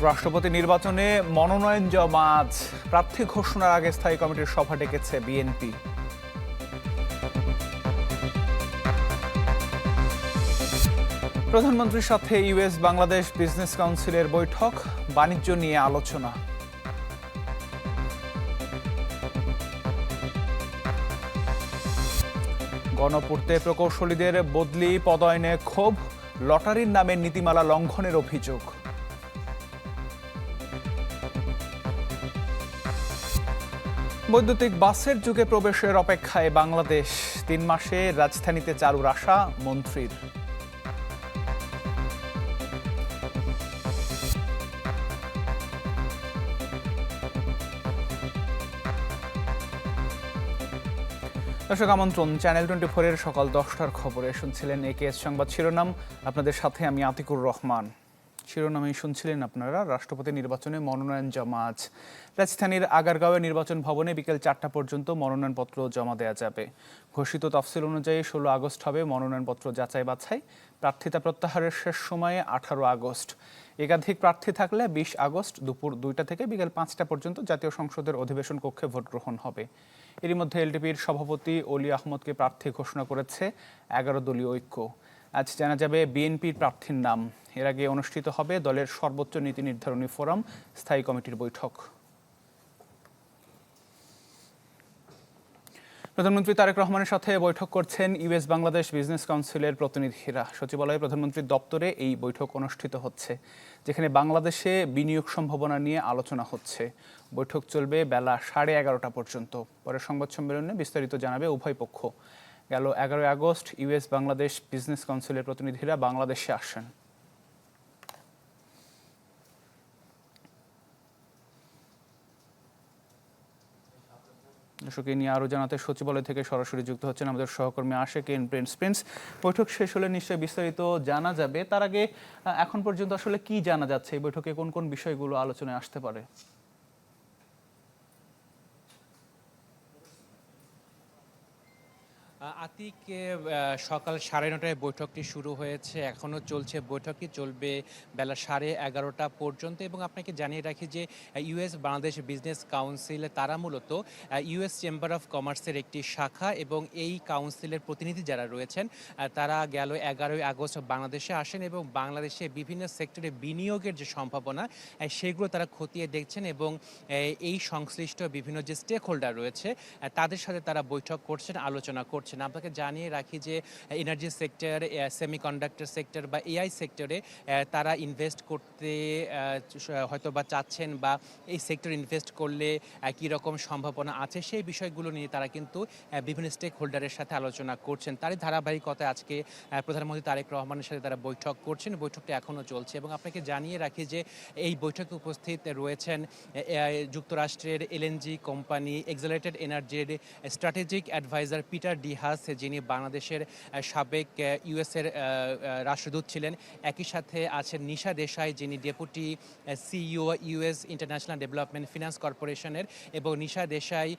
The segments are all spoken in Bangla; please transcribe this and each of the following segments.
রাষ্ট্রপতি নির্বাচনে মনোনয়ন জমা আজ। প্রার্থী ঘোষণার আগে স্থায়ী কমিটির সভা ডেকেছে বিএনপি। প্রধানমন্ত্রীর সাথে ইউএস বাংলাদেশ বিজনেস কাউন্সিলের বৈঠক, বাণিজ্য নিয়ে আলোচনা। গণপূর্তে প্রকৌশলীদের বদলি, পদায়নে ক্ষোভ, লটারির নামে নীতিমালা লঙ্ঘনের অভিযোগ। বৈদ্যুতিক বাসের যুগে প্রবেশের অপেক্ষায় বাংলাদেশ, ৩ মাসে রাজধানীতে চালুর আশা মন্ত্রীর। দর্শক আমন্ত্রণ, চ্যানেল 24-এর সকাল 10টার খবরে শুনছিলেন একেএস সংবাদ শিরোনাম। আপনাদের সাথে আমি আতিকুর রহমান। শিরোনামেই শুনছিলেন আপনারা, রাষ্ট্রপতি নির্বাচনে মনোনয়ন জমা আজ। রাজধানীর আগারগাঁওয়ে নির্বাচন ভবনে বিকেল 4টা পর্যন্ত মনোনয়নপত্র জমা দেওয়া যাবে। ঘোষিত তফসিল অনুযায়ী 16 আগস্ট হবে মনোনয়নপত্র যাচাই বাছাই। প্রার্থিতা প্রত্যাহারের শেষ সময়ে 18 আগস্ট। একাধিক প্রার্থী থাকলে 20 আগস্ট দুপুর 2টা থেকে বিকেল 5টা পর্যন্ত জাতীয় সংসদের অধিবেশন কক্ষে ভোট গ্রহণ হবে। এরই মধ্যে এলডিপির সভাপতি অলি আহমদকে প্রার্থী ঘোষণা করেছে 11 দলীয় ঐক্য। আজ জানা যাবে বিএনপির প্রার্থীর নাম। এর আগে অনুষ্ঠিত হবে দলের সর্বোচ্চ নীতি নির্ধারণী ফোরাম, স্থায়ী কমিটির বৈঠক। প্রধানমন্ত্রী তারেক রহমানের সাথে বৈঠক করছেন ইউএস বাংলাদেশ বিজনেস কাউন্সিলের প্রতিনিধিরা। সচিবালয়ে প্রধানমন্ত্রীর দপ্তরে এই বৈঠক অনুষ্ঠিত হচ্ছে, যেখানে বাংলাদেশে বিনিয়োগ সম্ভাবনা নিয়ে আলোচনা হচ্ছে। বৈঠক চলবে বেলা 11:30 পর্যন্ত। পরে সংবাদ সম্মেলনে বিস্তারিত জানাবে উভয় পক্ষ। গেল 11 আগস্ট ইউএস বাংলাদেশ বিজনেস কাউন্সিলের প্রতিনিধিরা বাংলাদেশে আসেন। দর্শক, নিয়ে আরও জানাতে সচিবালয় থেকে সরাসরি যুক্ত হচ্ছেন আমাদের সহকর্মী আশেক ইন প্রিন্স। বৈঠক শেষ হলে নিশ্চয়ই বিস্তারিত জানা যাবে। তার আগে এখন পর্যন্ত আসলে কি জানা যাচ্ছে, এই বৈঠকে কোন কোন বিষয়গুলো আলোচনায় আসতে পারে? আতিকে সকাল 9:30টায় বৈঠকটি শুরু হয়েছে, এখনও চলছে। বৈঠকটি চলবে বেলা 11:30টা পর্যন্ত। এবং আপনাকে জানিয়ে রাখি যে ইউএস বাংলাদেশ বিজনেস কাউন্সিল তারা মূলত ইউএস চেম্বার অফ কমার্সের একটি শাখা, এবং এই কাউন্সিলের প্রতিনিধি যারা রয়েছেন তারা গেল 11 আগস্ট বাংলাদেশে আসেন এবং বাংলাদেশে বিভিন্ন সেক্টরে বিনিয়োগের যে সম্ভাবনা সেগুলো তারা খতিয়ে দেখছেন, এবং এই সংশ্লিষ্ট বিভিন্ন যে স্টেক হোল্ডার রয়েছে তাদের সাথে তারা বৈঠক করছেন, আলোচনা করছেন। আপনাকে জানিয়ে রাখি যে এনার্জি সেক্টর, সেমিকন্ডাক্টর সেক্টর বা এআই সেক্টরে তারা ইনভেস্ট করতে হয়তো বা চাচ্ছেন, বা এই সেক্টর ইনভেস্ট করলে কী রকম সম্ভাবনা আছে সেই বিষয়গুলো নিয়ে তারা কিন্তু বিভিন্ন স্টেক হোল্ডারের সাথে আলোচনা করছেন। তারই ধারাবাহিকতায় আজকে প্রধানমন্ত্রী তারেক রহমানের সাথে তারা বৈঠক করছেন। বৈঠকটি এখনও চলছে। এবং আপনাকে জানিয়ে রাখি যে এই বৈঠকে উপস্থিত রয়েছেন যুক্তরাষ্ট্রের এলএনজি কোম্পানি এক্সেলারেটেড এনার্জির strategic adviser Peter D Haas, যিনি বাংলাদেশের সাবেক ইউএসের রাষ্ট্রদূত ছিলেন। একই সাথে আছেন নিশা দেশাই, যিনি deputy CEO US international development finance কর্পোরেশনের, এবং নিশা দেশাই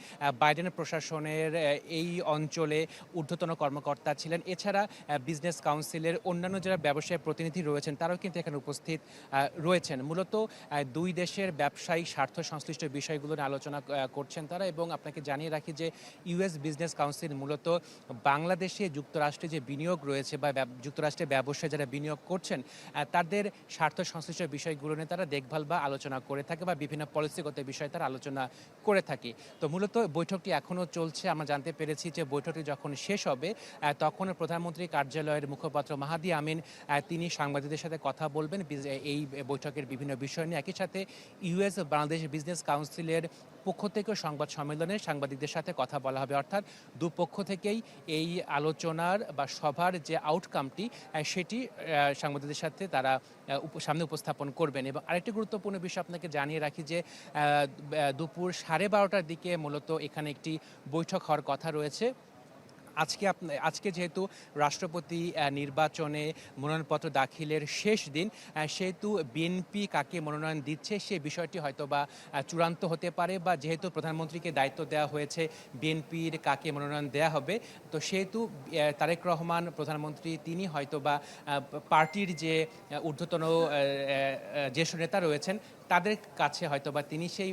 বাইডেনের প্রশাসনের এই অঞ্চলে ঊর্ধ্বতন কর্মকর্তা ছিলেন। এছাড়া বিজনেস কাউন্সিলের অন্যান্য যারা ব্যবসায়ী প্রতিনিধি রয়েছেন তারাও কিন্তু এখানে উপস্থিত রয়েছেন। মূলত দুই দেশের ব্যবসায়িক স্বার্থ সংশ্লিষ্ট বিষয়গুলো নিয়ে আলোচনা করছেন তারা। এবং আপনাকে জানিয়ে রাখি যে ইউএস বিজনেস কাউন্সিল মূলত বাংলাদেশে যুক্তরাষ্ট্রে যে বিনিয়োগ রয়েছে বা যুক্তরাষ্ট্রের ব্যবসায় যারা বিনিয়োগ করছেন তাদের স্বার্থ সংশ্লিষ্ট বিষয়গুলো নিয়ে তারা দেখভাল বা আলোচনা করে থাকে, বা বিভিন্ন পলিসিগত বিষয় তারা আলোচনা করে থাকে। তো মূলত বৈঠকটি এখনও চলছে। আমরা জানতে পেরেছি যে বৈঠকটি যখন শেষ হবে তখন প্রধানমন্ত্রীর কার্যালয়ের মুখপাত্র মাহাদি আমিন তিনি সাংবাদিকদের সাথে কথা বলবেন এই বৈঠকের বিভিন্ন বিষয় নিয়ে। একই সাথে ইউএস বাংলাদেশ বিজনেস কাউন্সিলের পক্ষ থেকেও সংবাদ সম্মেলনে সাংবাদিকদের সাথে কথা বলা হবে। অর্থাৎ দুপক্ষ থেকেই এই আলোচনার বা সভার যে আউটকামটি সেটি সাংবাদিকদের সাথে তারা সামনে উপস্থাপন করবেন। এবং আরেকটি গুরুত্বপূর্ণ বিষয় আপনাকে জানিয়ে রাখি যে দুপুর 12:30টার দিকে মূলত এখানে একটি বৈঠক হওয়ার কথা রয়েছে। আজকে যেহেতু রাষ্ট্রপতি নির্বাচনে মনোনয়নপত্র দাখিলের শেষ দিন, সেহেতু বিএনপি কাকে মনোনয়ন দিচ্ছে সে বিষয়টি হয়তোবা চূড়ান্ত হতে পারে, বা যেহেতু প্রধানমন্ত্রীকে দায়িত্ব দেওয়া হয়েছে বিএনপির কাকে মনোনয়ন দেওয়া হবে, তো সেহেতু তারেক রহমান প্রধানমন্ত্রী তিনি হয়তোবা পার্টির যে ঊর্ধ্বতন জ্যেষ্ঠ নেতা রয়েছেন তাদের কাছে হয়তোবা তিনি সেই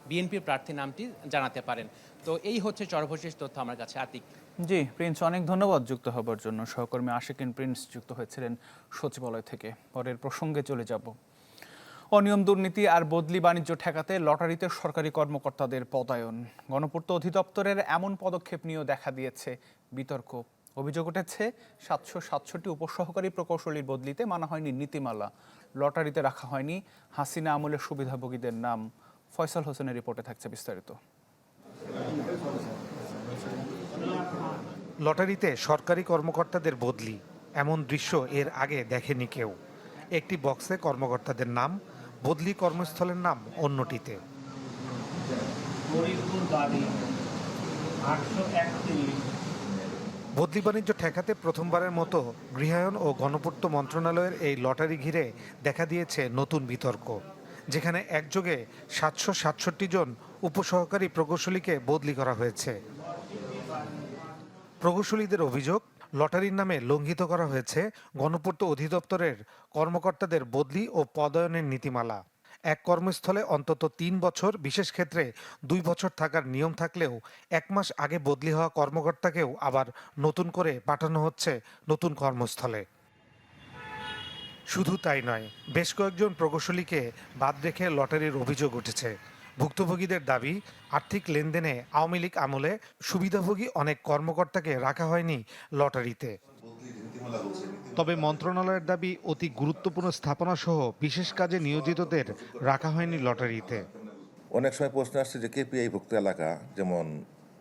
বিএনপির প্রার্থীর নামটি জানাতে পারেন। তো এই হচ্ছে সর্বশেষ তথ্য আমার কাছে। আতিক। জি প্রিন্স, অনেক ধন্যবাদ যুক্ত হবার জন্য। সহকর্মী আশিকিন প্রিন্স যুক্ত হয়েছিলেন সচিবালয় থেকে। পরের প্রসঙ্গে চলে যাব। অনিয়ম, দুর্নীতি আর বদলি বাণিজ্য ঠেকাতে লটারিতে সরকারি কর্মকর্তাদের পদায়ন। গণপূর্ত অধিদপ্তরের এমন পদক্ষেপ নিয়েও দেখা দিয়েছে বিতর্ক। অভিযোগ উঠেছে 767 উপসহকারী প্রকৌশলীর বদলিতে মানা হয়নি নীতিমালা, লটারিতে রাখা হয়নি হাসিনা আমলের সুবিধাভোগীদের নাম। ফয়সাল হোসেনের রিপোর্টে থাকছে বিস্তারিত। লটারিতে সরকারি কর্মকর্তাদের বদলি, এমন দৃশ্য এর আগে দেখেনি কেউ। একটি বক্সে কর্মকর্তাদের নাম, বদলি কর্মস্থলের নাম অন্যটিতে। বদলি বাণিজ্য ঠেকাতে প্রথমবারের মতো গৃহায়ন ও গণপূর্ত মন্ত্রণালয়ের এই লটারি ঘিরে দেখা দিয়েছে নতুন বিতর্ক, যেখানে একযোগে 767 জন উপসহকারী প্রকৌশলীকে বদলি করা হয়েছে। প্রকৌশলীদের অভিযোগ, লটারির নামে লঙ্ঘিত করা হয়েছে গণপূর্ত অধিদপ্তরের কর্মকর্তাদের বদলি ও পদায়নের নীতিমালা। এক কর্মস্থলে অন্তত 3 বছর, বিশেষ ক্ষেত্রে 2 বছর থাকার নিয়ম থাকলেও 1 মাস আগে বদলি হওয়া কর্মকর্তাকেও আবার নতুন করে পাঠানো হচ্ছে নতুন কর্মস্থলে। শুধু তাই নয়, বেশ কয়েকজন প্রকৌশলীকে বাদ রেখে লটারির অভিযোগ উঠেছে। ভুক্তভোগীদের দাবি, আর্থিক লেনদেনে আওয়ামী লীগ আমলে সুবিধাভোগী অনেক কর্মকর্তাকে রাখা হয়নি লটারিতে। তবে মন্ত্রণালয়ের দাবি, অতি গুরুত্বপূর্ণ স্থাপনা সহ বিশেষ কাজে নিয়োজিতদের রাখা হয়নি লটারিতে। অনেক সময় প্রশ্ন আসছে যে কেপিআই ভুক্ত এলাকা, যেমন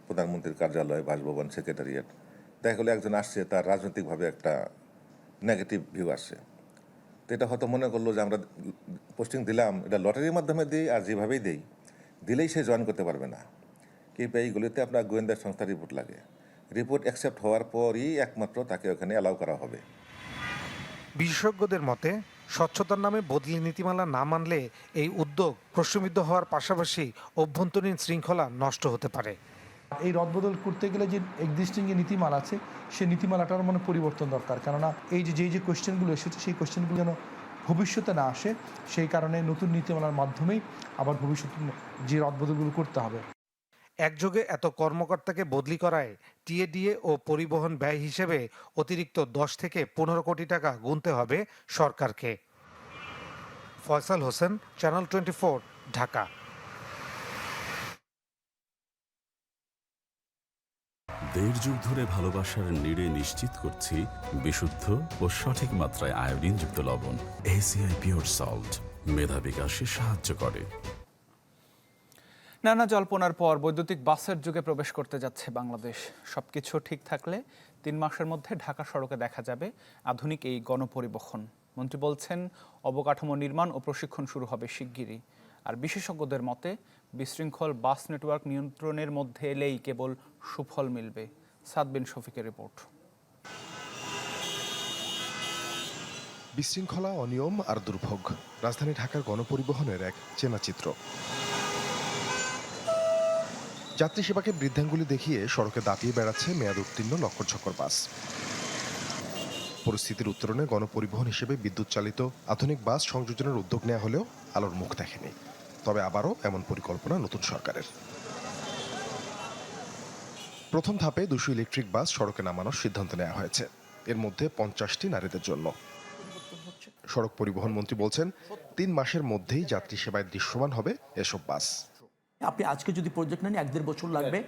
প্রধানমন্ত্রীর কার্যালয়, বাসভবন, সেক্রেটারিয়েট, দেখা গেলো একজন আসছে, তার রাজনৈতিকভাবে একটা নেগেটিভ ভিউ আসছে, তো এটা হয়তো মনে করলো যে আমরা পোস্টিং দিলাম, এটা লটারির মাধ্যমে দিই, আর যেভাবেই দিই দিলেই সে জয়েন করতে পারবে না। কেপিআইগুলিতে আপনার গোয়েন্দা সংস্থার রিপোর্ট লাগে, রিপোর্ট অ্যাকসেপ্ট হওয়ার পরই একমাত্র তাকে ওখানে অ্যালাউ করা হবে। বিশেষজ্ঞদের মতে, স্বচ্ছতার নামে বদলি নীতিমালা না মানলে এই উদ্যোগ প্রশ্নবিদ্ধ হওয়ার পাশাপাশি অভ্যন্তরীণ শৃঙ্খলা নষ্ট হতে পারে। এই রদবদল করতে গেলে যে এক্সিস্টিং যে নীতিমালা আছে, সেই নীতিমালাটার মানে পরিবর্তন দরকার। কেননা এই যে কোয়েশ্চেনগুলো এসেছে, সেই কোয়েশ্চেনগুলো যেন ভবিষ্যতে না আসে, সেই কারণে নতুন নীতিমালার মাধ্যমেই আবার ভবিষ্যতে যে রদবদলগুলো করতে হবে। একযোগে এত কর্মকর্তাকে বদলি করায় টিএডিএ ও পরিবহন ব্যয় হিসেবে অতিরিক্ত 10 থেকে 15 কোটি টাকা গুনতে হবে সরকারকে। ফয়সাল হোসেন, চ্যানেল 24, ঢাকা। দেড় যুগ ধরে ভালোবাসার নিড়ে নিশ্চিত করছি বিশুদ্ধ ও সঠিক মাত্রায় আয়োডিনযুক্ত লবণ। ACI পিওর সল্ট মেধা বিকাশে সাহায্য করে। নানা জল্পনার পর বৈদ্যুতিক বাসের যুগে প্রবেশ করতে যাচ্ছে বাংলাদেশ। সবকিছু ঠিক থাকলে 3 মাসের মধ্যে ঢাকা সড়কে দেখা যাবে আধুনিক এই গণপরিবহন। মন্ত্রী বলছেন, অবকাঠামো নির্মাণ ও প্রশিক্ষণ শুরু হবে শিগগিরই। আর বিশেষজ্ঞদের মতে, বিশৃঙ্খল বাস নেটওয়ার্ক নিয়ন্ত্রণের মধ্যে এলেই কেবল সুফল মিলবে। সাদ বিন শফিকের রিপোর্ট। বিশৃঙ্খলা, অনিয়ম আর দুর্ভোগ রাজধানী ঢাকার গণপরিবহনের এক চেনা চিত্র। যাত্রী সেবাকে বৃদ্ধাঙ্গুলি দেখিয়ে সড়কে দাপিয়ে বেড়াচ্ছে মেয়াদ উত্তীর্ণ লক্কর-ঝক্কর বাস। পরিস্থিতির উত্তরণে গণপরিবহন হিসেবে বিদ্যুৎ চালিত আধুনিক বাস সংযোজনের উদ্যোগ নেওয়া হলেও আলোর মুখ দেখেনি। তবে আবারও এমন পরিকল্পনা নতুন সরকারের। প্রথম ধাপে 200 ইলেকট্রিক বাস সড়কে নামানোর সিদ্ধান্ত নেওয়া হয়েছে, এর মধ্যে 50টি নারীদের জন্য। সড়ক পরিবহন মন্ত্রী বলছেন, 3 মাসের মধ্যেই যাত্রী সেবায় দৃশ্যমান হবে এসব বাস। আপনি আজকে যদি প্রজেক্ট নেন 1-1.5 বছর লাগবে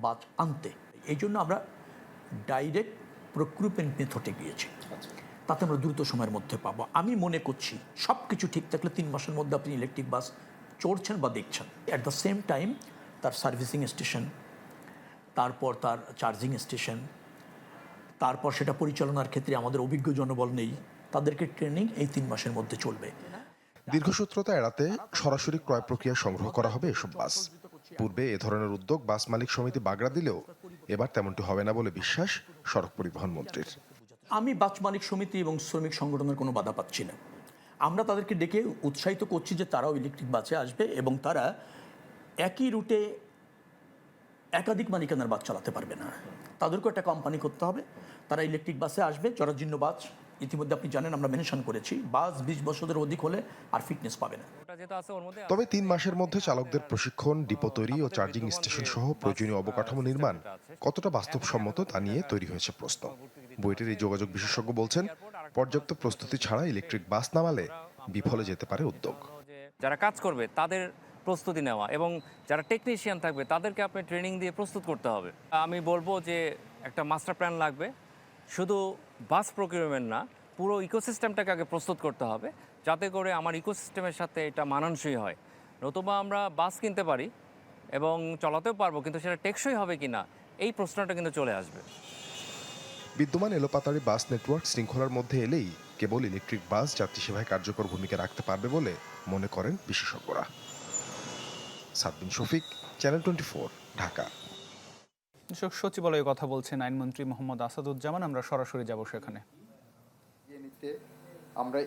বাস আনতে। এই জন্য আমরা ডাইরেক্ট প্রক্রুটমেন্ট মেথডে গিয়েছি, তাতে আমরা দ্রুত সময়ের মধ্যে পাবো। আমি মনে করছি সব কিছু ঠিক থাকলে 3 মাসের মধ্যে আপনি ইলেকট্রিক বাস চড়ছেন বা দেখছেন। অ্যাট দ্য সেম টাইম তার সার্ভিসিং স্টেশন, তারপর তার চার্জিং স্টেশন, তারপর সেটা পরিচালনার ক্ষেত্রে আমাদের অভিজ্ঞ জনবল নেই, তাদেরকে ট্রেনিং এই 3 মাসের মধ্যে চলবে। দীর্ঘসূত্রতা এড়াতে সরাসরি ক্রয় প্রক্রিয়া সংগ্রহ করা হবে এসব বাস। পূর্বে এ ধরনের উদ্যোগ বাস মালিক সমিতি বাগড়া দিলেও এবার তেমনটি হবে না বলে বিশ্বাস সড়ক পরিবহন মন্ত্রীর। আমি বাস মালিক সমিতি এবং শ্রমিক সংগঠনের কোনো বাধা পাচ্ছি না। আমরা তাদেরকে ডেকে উৎসাহিত করছি যে তারাও ইলেকট্রিক বাসে আসবে এবং তারা একই রুটে একাধিক মালিকানার বাস চালাতে পারবে না, তাদেরকেও একটা কোম্পানি করতে হবে। তারা ইলেকট্রিক বাসে আসবে। জরাজীর্ণ বাস ইতিমধ্যে আপনি জানেন আমরা মেনশন করেছি, বাস 20 বছরের অধিক হলে আর ফিটনেস পাবে না। তবে 3 মাসের মধ্যে চালকদের প্রশিক্ষণ, ডিপো তৈরি ও চার্জিং স্টেশন সহ প্রয়োজনীয় অবকাঠামো নির্মাণ কতটা বাস্তবসম্মত তা নিয়ে তৈরি হয়েছে প্রশ্ন। বুয়েটের এই যোগাযোগ বিশেষজ্ঞ বলছেন, পর্যাপ্ত প্রস্তুতি ছাড়া ইলেকট্রিক বাস নামালে বিফলে যেতে পারে উদ্যোগ। যারা কাজ করবে তাদের প্রস্তুতি নেওয়া এবং যারা টেকনিশিয়ান থাকবে তাদেরকে আপনি ট্রেনিং দিয়ে প্রস্তুত করতে হবে। আমি বলবো যে একটা মাস্টার প্ল্যান লাগবে, শুধু বাস প্রকিউরমেন্ট না, পুরো ইকোসিস্টেমটাকে আগে প্রস্তুত করতে হবে যাতে করে আমার ইকোসিস্টেমের সাথে এটা মানানসই হয়। নতুবা আমরা বাস কিনতে পারি এবং চলাতেও পারবো, কিন্তু সেটা টেকসই হবে কি না এই প্রশ্নটা কিন্তু চলে আসবে। বিদ্যমান এলোপাতাড়ি বাস নেটওয়ার্ক শৃঙ্খলার মধ্যে এলেই কেবল ইলেকট্রিক বাস যাত্রী সেবায় কার্যকর ভূমিকা রাখতে পারবে বলে মনে করেন বিশেষজ্ঞরা। সাদবিন শফিক, চ্যানেল 24, ঢাকা। সচিবালয়ে কথা বলছেন আইনমন্ত্রী মোহাম্মদ আসাদুজ্জামান। আমরা সরাসরি যাব সেখানে। আমরা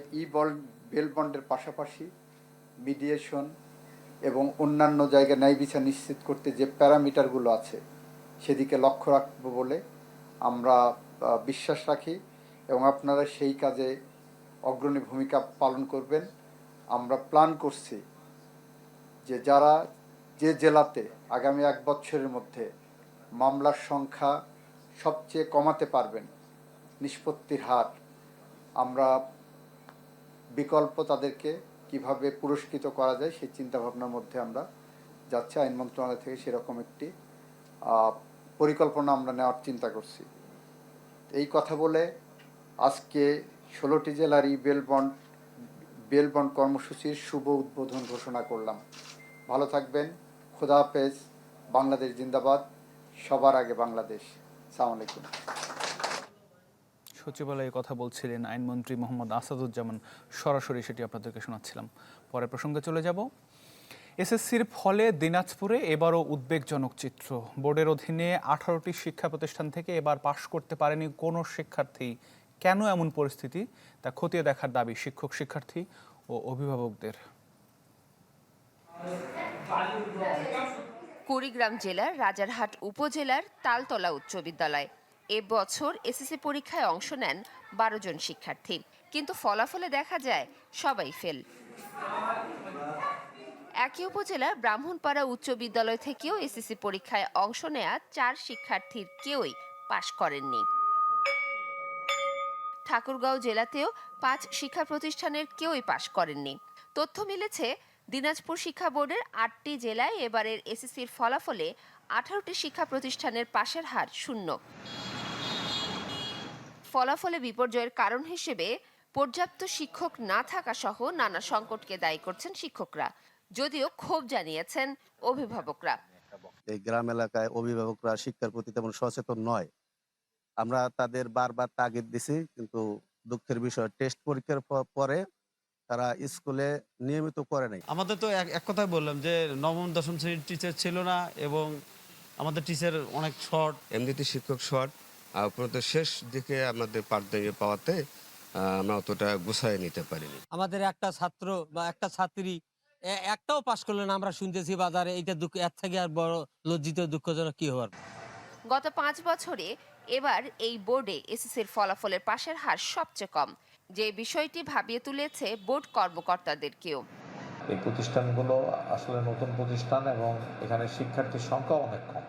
বেল বন্ডের পাশাপাশি মিডিয়েশন এবং অন্যান্য জায়গায় ন্যায় বিচার নিশ্চিত করতে যে প্যারামিটারগুলো আছে সেদিকে লক্ষ্য রাখবো বলে আমরা বিশ্বাস রাখি এবং আপনারা সেই কাজে অগ্রণী ভূমিকা পালন করবেন। আমরা প্ল্যান করছি যে যারা যে জেলাতে আগামী 1 বছরের মধ্যে মামলার সংখ্যা সবচেয়ে কমাতে পারবেন, নিষ্পত্তির হার, আমরা বিকল্প তাদেরকে কিভাবে পুরস্কৃত করা যায় সেই চিন্তাভাবনার মধ্যে আমরা যাচ্ছি। আইন মন্ত্রণালয় থেকে সেরকম একটি পরিকল্পনা আমরা নেওয়ার চিন্তা করছি। এই কথা বলে আজকে 16টি জেলার বেল বন্ড কর্মসূচির শুভ উদ্বোধন ঘোষণা করলাম। ভালো থাকবেন। খোদা হাফেজ। বাংলাদেশ জিন্দাবাদ। সবার আগে বাংলাদেশ। আসসালামু আলাইকুম। সচিবালয়ে কথা বলছিলেন আইনমন্ত্রী মোহাম্মদ আসাদুজ্জামান। সরাসরি সেটি আপনাদেরকে শোনাচ্ছিলাম। পরের প্রসঙ্গে চলে যাব। এসএসসির ফলে দিনাজপুরে এবারও উদ্বেগজনক চিত্র। বোর্ডের অধীনে 18টি শিক্ষা প্রতিষ্ঠান থেকে এবার পাশ করতে পারেনি কোনো শিক্ষার্থী। কেন এমন পরিস্থিতি তা খতিয়ে দেখার দাবি শিক্ষক, শিক্ষার্থী ও অভিভাবকদের। কুড়িগ্রাম জেলার রাজারহাট উপজেলার তালতলা উচ্চ বিদ্যালয় এবছর এসএসসি পরীক্ষায় অংশ নেন 12 জন শিক্ষার্থী, কিন্তু ফলাফলে দেখা যায় সবাই ফেল। একই উপজেলার ব্রাহ্মণপাড়া উচ্চ বিদ্যালয় থেকেও এসএসসি পরীক্ষায় অংশ নেয়া 4 শিক্ষার্থীর কেউই পাশ করেননি। ঠাকুরগাঁও জেলাতেও 5 শিক্ষা প্রতিষ্ঠানের কেউই পাশ করেননি। তথ্য মিলেছে দিনাজপুর শিক্ষা বোর্ডের 8টি জেলায় এবারের এসএসসির ফলাফলে 18টি শিক্ষা প্রতিষ্ঠানের পাশের হার 0। ফলাফলে বিপর্যয়ের কারণ হিসেবে পর্যাপ্ত শিক্ষক না থাকা সহ নানা সংকটকে দায়ী করছেন শিক্ষকরা, যদিও ক্ষোভ জানিয়েছেন অভিভাবকরা। এই গ্রাম এলাকায় অভিভাবকরা শিক্ষার প্রতি তেমন সচেতন নয়। আমরা তাদের বারবার তাগিদ দিছি, কিন্তু দুঃখের বিষয় টেস্ট পরীক্ষার পরে তারা স্কুলে নিয়মিত করে নাই। আমাদের তো এক কথাই বললাম যে নবম দশম শ্রেণীর টিচার ছিল না এবং আমাদের টিচার অনেক শর্ট, এমনিতে শিক্ষক শর্ট, আর পর্যন্ত শেষ দিকে আমাদের পাঠদান পাওয়াতে আমরা অতটা গুছায় নিতে পারিনি। আমাদের একটা ছাত্র বা একটা ছাত্রী একটাও পাশ করলো না, আমরা শুনতেছি বাজারে। এইটা দুঃখ, এর থেকে আর বড় লজ্জিত দুঃখজনক কি হওয়ার। গত 5 বছরে এবার এই বোর্ডে এসএসসির ফলাফলের পাশের হার সবচেয়ে কম, যে বিষয়টি ভাবিয়ে তুলেছে বোর্ড কর্মকর্তাদেরকেও। এই প্রতিষ্ঠানগুলো আসলে নতুন প্রতিষ্ঠান এবং এখানে শিক্ষার্থীর সংখ্যা অনেক কম।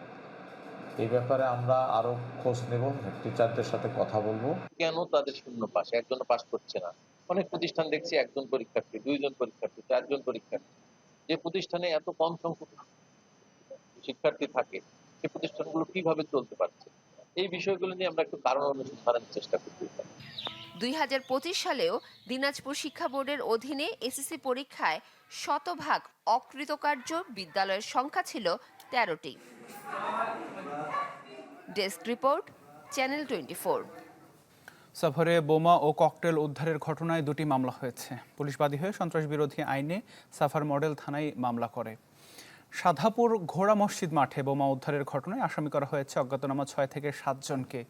এই ব্যাপারে আমরা আরো খোঁজ নেব, টিচারদের সাথে কথা বলবো। কেন তাদের শূন্য পাস, একজন পাস করছে না? অনেক প্রতিষ্ঠান দেখছি 1 জন পরীক্ষার্থী, 2 জন পরীক্ষার্থী, 4 জন পরীক্ষার্থী। যে প্রতিষ্ঠানে এত কম সংখ্যক শিক্ষার্থী থাকে সেই প্রতিষ্ঠানগুলো কিভাবে চলতে পারছে? এই বিষয়গুলো নিয়ে আমরা একটু কারণ অনুসন্ধানের চেষ্টা করতে পারি। 2025 সালেও দিনাজপুর শিক্ষা বোর্ডের অধীনে এসএসসি পরীক্ষায় 100% অকৃতকার্য বিদ্যালয়ের সংখ্যা ছিল 13টি। Desk report, channel 24। সাভারে বোমা ও ককটেল উদ্ধারের ঘটনায় 2টি মামলা হয়েছে। পুলিশ বাদী হয়ে সন্ত্রাস বিরোধী আইনে সাভার মডেল থানায় মামলা করে। সাধাপুর ঘোড়া মসজিদ মাঠে বোমা উদ্ধারের ঘটনায় আসামি করা হয়েছে অজ্ঞাতনামা 6 থেকে 7 জনকে।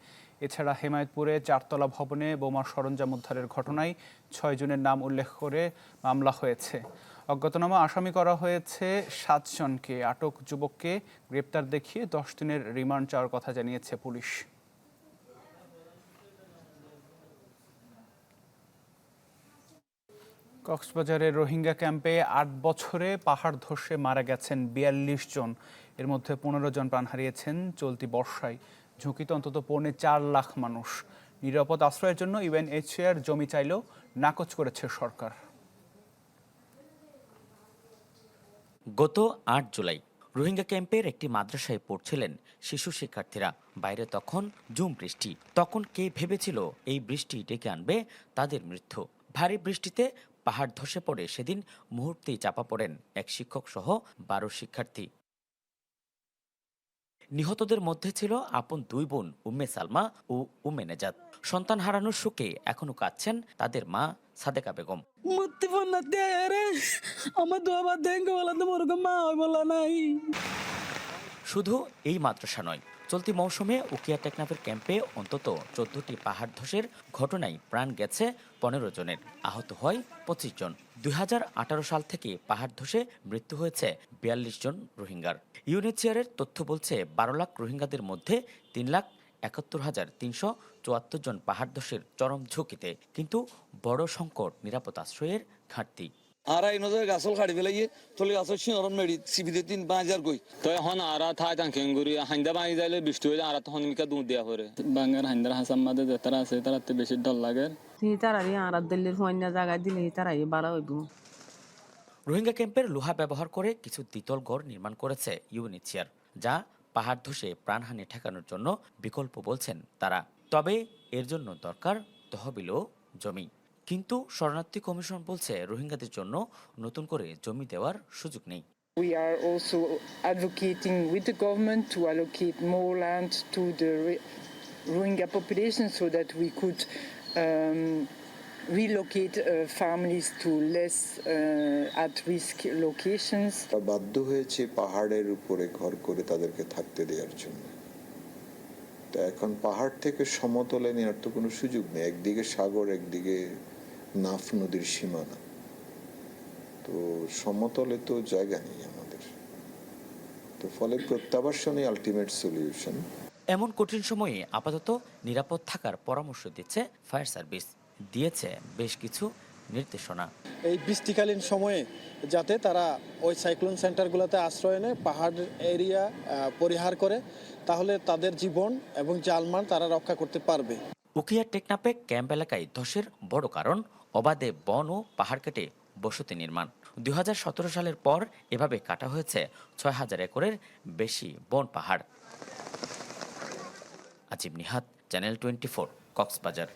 এছাড়া হেমায়েতপুরে 4তলা ভবনে বোমার সরঞ্জাম উদ্ধারের ঘটনায় 6 জনের নাম উল্লেখ করে মামলা হয়েছে। অজ্ঞাতনামা আসামি করা হয়েছে 7 জনকে। আটক যুবককে গ্রেপ্তার দেখিয়ে 10 দিনের রিমান্ড চাওয়ার কথা জানিয়েছে পুলিশ। কক্সবাজারের রোহিঙ্গা ক্যাম্পে 8 বছরে পাহাড় ধসে মারা গেছেন 42 জন। এর মধ্যে 15 জন প্রাণ হারিয়েছেন চলতি বর্ষায়। ঝুঁকিতে অন্তত 4.25 লাখ মানুষ। নিরাপদ আশ্রয়ের জন্য UNHCR জমি চাইলেও নাকচ করেছে সরকার। গত 8 জুলাই রোহিঙ্গা ক্যাম্পের একটি মাদ্রাসায় পড়ছিলেন শিশু শিক্ষার্থীরা। বাইরে তখন ঝুম বৃষ্টি। তখন কে ভেবেছিল এই বৃষ্টি ডেকে আনবে তাদের মৃত্যু? ভারী বৃষ্টিতে পাহাড় ধসে পড়ে সেদিন মুহূর্তেই চাপা পড়েন এক শিক্ষক সহ 12 শিক্ষার্থী। নিহতদের মধ্যে ছিল আপন 2 বোন উম্মে সালমা ও উম্মে নেজাত। সন্তান হারানোর শোকে এখনো কাঁদছেন তাদের মা সাদেকা বেগম। শুধু এই মাদ্রাসা নয়, চলতি মৌসুমে উকিয়া টেকনাফের ক্যাম্পে অন্তত 14টি পাহাড় ধসের ঘটনায় প্রাণ গেছে 15 জনের, আহত হয় 25 জন। 2018 সাল থেকে পাহাড় ধসে মৃত্যু হয়েছে 42 জন রোহিঙ্গার। ইউএনএইচসিআরের তথ্য বলছে 12 লাখ রোহিঙ্গাদের মধ্যে 3,71,374 জন পাহাড় ধসের চরম ঝুঁকিতে। কিন্তু বড় সংকট নিরাপদ আশ্রয়ের ঘাটতি। আরা ইনজয় গাছল খাড়ি ফেলাই তলে গাছল সিনরন মেডি সিবিতে 3-5 কই তো এখন আরা থাই তাঙ্কেঙ্গুরি হাইন্দা বাই যাইলে বৃষ্টি হইলে আরা তখন মিকা দুধ দেয়া করে বাঙ্গার হাইন্দার হাসান মাদে যারা আছে তারাতে বেশি ডর লাগে। তারাই আরা দিল্লির ফয়না জায়গায় দিলে তারাই বাড়া হইব। রোহিঙ্গা ক্যাম্পের লোহা ব্যবহার করে কিছু দ্বিতল ঘর নির্মাণ করেছে ইউএনএইচসিআর, যা পাহাড় ধসে প্রাণহানি ঠেকানোর জন্য বিকল্প বলছেন তারা। তবে এর জন্য দরকার তহবিল ও জমি। কিন্তু শরণার্থী কমিশন বলছে রোহিঙ্গাদের জন্য নতুন করে জমি দেওয়ার সুযোগ নেই। We are also advocating with the government to allocate more land to the Rohingya population so that we could relocate families to less at-risk locations. বাধ্য হয়েছে পাহাড়ের উপরে ঘর করে তাদেরকে থাকতে দেওয়ার জন্য। তো এখন পাহাড় থেকে সমতলে নেওয়ার তো কোনো সুযোগ নেই। একদিকে সাগর, একদিকে নাফ নদীর সীমানা, তো সমতলে তো জায়গা নেই আমাদের। তো ফলে প্রত্যাবাসনই আলটিমেট সলিউশন। এমন কঠিন সময়ে আপাতত নিরাপদ থাকার পরামর্শ দিচ্ছে ফায়ার সার্ভিস, দিয়েছে বেশ কিছু নির্দেশনা। এই বৃষ্টিকালীন সময়ে যাতে তারা ওই সাইক্লোন সেন্টারগুলোতে আশ্রয় নেয়, পাহাড় এরিয়া পরিহার করে, তাহলে তাদের জীবন এবং জানমাল তারা রক্ষা করতে পারবে। উকিয়া টেকনাফে ক্যাম্প এলাকায় ধসের বড় কারণ অবাধে বন ও পাহাড় কেটে বসতি নির্মাণ। 2017 সালের পর এভাবে কাটা হয়েছে 6000 একরের বেশি বন পাহাড়। আজিম নিহাত, চ্যানেল 24, কক্সবাজার।